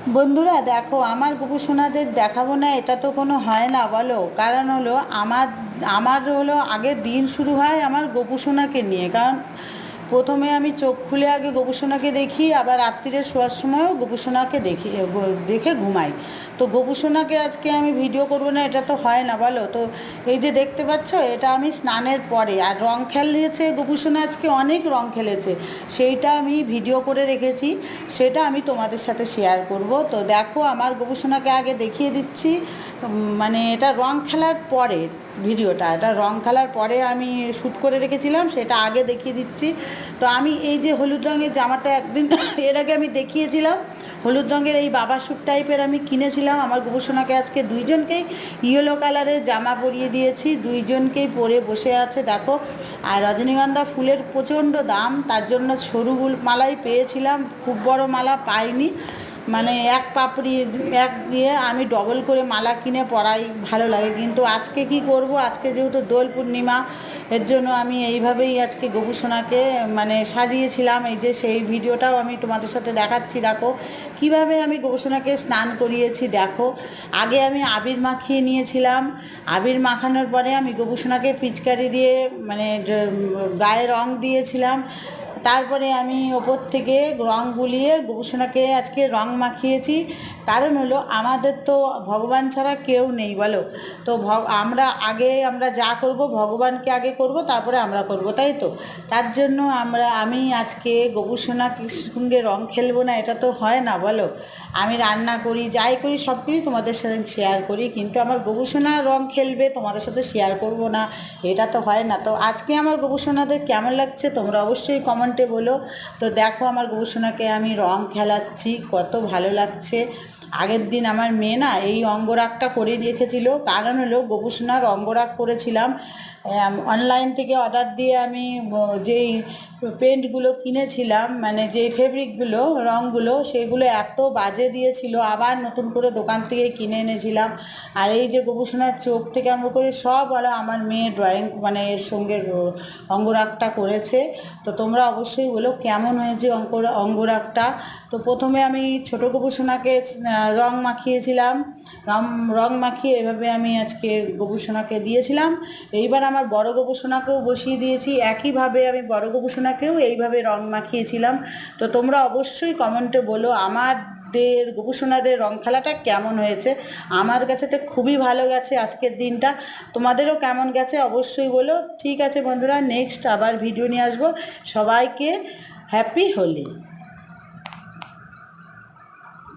বন্ধুরা দেখো, আমার গোপুসোনাদের দেখাবো না এটা তো কোনো হয় না বলো। কারণ হলো আমার আমার হলো আগে দিন শুরু হয় আমার গোপুসোনাকে নিয়ে। কারণ প্রথমে আমি চোখ খুলে আগে গোপুসোনাকে দেখি, আবার রাত্রিরে শোয়ার সময়ও গোপুসোনাকে দেখে ঘুমাই। তো গোপুসোনাকে আজকে আমি ভিডিও করব না এটা তো হয় না বলো। তো এই যে দেখতে পাচ্ছ, এটা আমি স্নানের পরে, আর রং খেলিয়েছে গোপুসোনা, আজকে অনেক রং খেলেছে, সেইটা আমি ভিডিও করে রেখেছি, সেটা আমি তোমাদের সাথে শেয়ার করব। তো দেখো, আমার গোপুসোনাকে আগে দেখিয়ে দিচ্ছি। মানে এটা রং খেলার পরে ভিডিওটা, এটা রং খেলার পরে আমি শ্যুট করে রেখেছিলাম, সেটা আগে দেখিয়ে দিচ্ছি। তো আমি এই যে হলুদ রঙের জামাটা একদিন এর আগে আমি দেখিয়েছিলাম, হলুদ রঙের এই বাবা স্যুট টাইপের আমি কিনেছিলাম। আমার গোপুসোনাকে আজকে দুইজনকেই ইয়েলো কালারের জামা পরিয়ে দিয়েছি, দুইজনকেই পরে বসে আছে দেখো। আর রজনীগন্ধা ফুলের প্রচণ্ড দাম, তার জন্য সরু মালাই পেয়েছিলাম, খুব বড় মালা পাইনি। মানে এক পাপড়ি এক দিয়ে আমি ডবল করে মালা কিনে পরাই, ভালো লাগে। কিন্তু আজকে কি করব, আজকে যেহেতু দোল পূর্ণিমা, এর জন্য আমি এইভাবেই আজকে গোপুসোনাকে মানে সাজিয়েছিলাম। এই যে সেই ভিডিওটাও আমি তোমাদের সাথে দেখাচ্ছি। দেখো কিভাবে আমি গোপুসোনাকে স্নান করিয়েছি। দেখো, আগে আমি আবির মাখিয়ে নিয়েছিলাম, আবির মাখানোর পরে আমি গোপুসোনাকে পিচকারি দিয়ে মানে গায়ে রং দিয়েছিলাম। তারপরে আমি ওপর থেকে রং বুলিয়ে গোপুসোনাকে আজকে রং মাখিয়েছি। কারণ হলো আমাদের তো ভগবান ছাড়া কেউ নেই বলো। তো আমরা যা করব ভগবানকে আগে করব, তারপরে আমরা করব, তাই তো। তার জন্য আমি আজকে গোপুসোনার সঙ্গে রং খেলবো না এটা তো হয় না বলো। আমি রান্না করি, যাই করি সব কিছুই তোমাদের সাথে শেয়ার করি, কিন্তু আমার গোপুসোনা রং খেলবে তোমাদের সাথে শেয়ার করব না, এটা তো হয় না। তো আজকে আমার গোপুসোনাদের কেমন লাগছে তোমরা অবশ্যই কমেন্টে বলো। তো দেখো, আমার গোপুসোনাকে আমি রং খেলাচ্ছি, কত ভালো লাগছে। আগের দিন আমার মেয়ে না এই অঙ্গরাগটা করে রেখেছিল। কারণ হলো গোপুসোনার অঙ্গরাগ করেছিলাম অনলাইন থেকে অর্ডার দিয়ে। আমি যেই পেন্টগুলো কিনেছিলাম, মানে যেই ফেব্রিকগুলো, রঙগুলো, সেগুলো এত বাজে দিয়েছিল, আবার নতুন করে দোকান থেকে কিনে এনেছিলাম। আর এই যে গোপুসোনার চোখ থেকে আরম্ভ করে সব আমার মেয়ে ড্রয়িং মানে এর সঙ্গে অঙ্গরাগটা করেছে। তো তোমরা অবশ্যই বলো কেমন হয়েছে অঙ্গরাগটা। তো প্রথমে আমি ছোটো গোপুসোনাকে রং মাখিয়েছিলাম, রং মাখিয়ে এভাবে আমি আজকে গোপুসোনাকে দিয়েছিলাম। এইবার আমার বড় গোপুসোনাকেও বসিয়ে দিয়েছি, একইভাবে আমি বড় গোপুসোনাকেও এইভাবে রং মাখিয়েছিলাম। তো তোমরা অবশ্যই কমেন্টে বলো আমাদের গোপুসোনাদের রং খেলাটা কেমন হয়েছে। আমার কাছে তো খুবই ভালো গেছে আজকের দিনটা, তোমাদেরও কেমন গেছে অবশ্যই বলো। ঠিক আছে বন্ধুরা, নেক্সট আবার ভিডিও নিয়ে আসবো। সবাইকে হ্যাপি হোলি।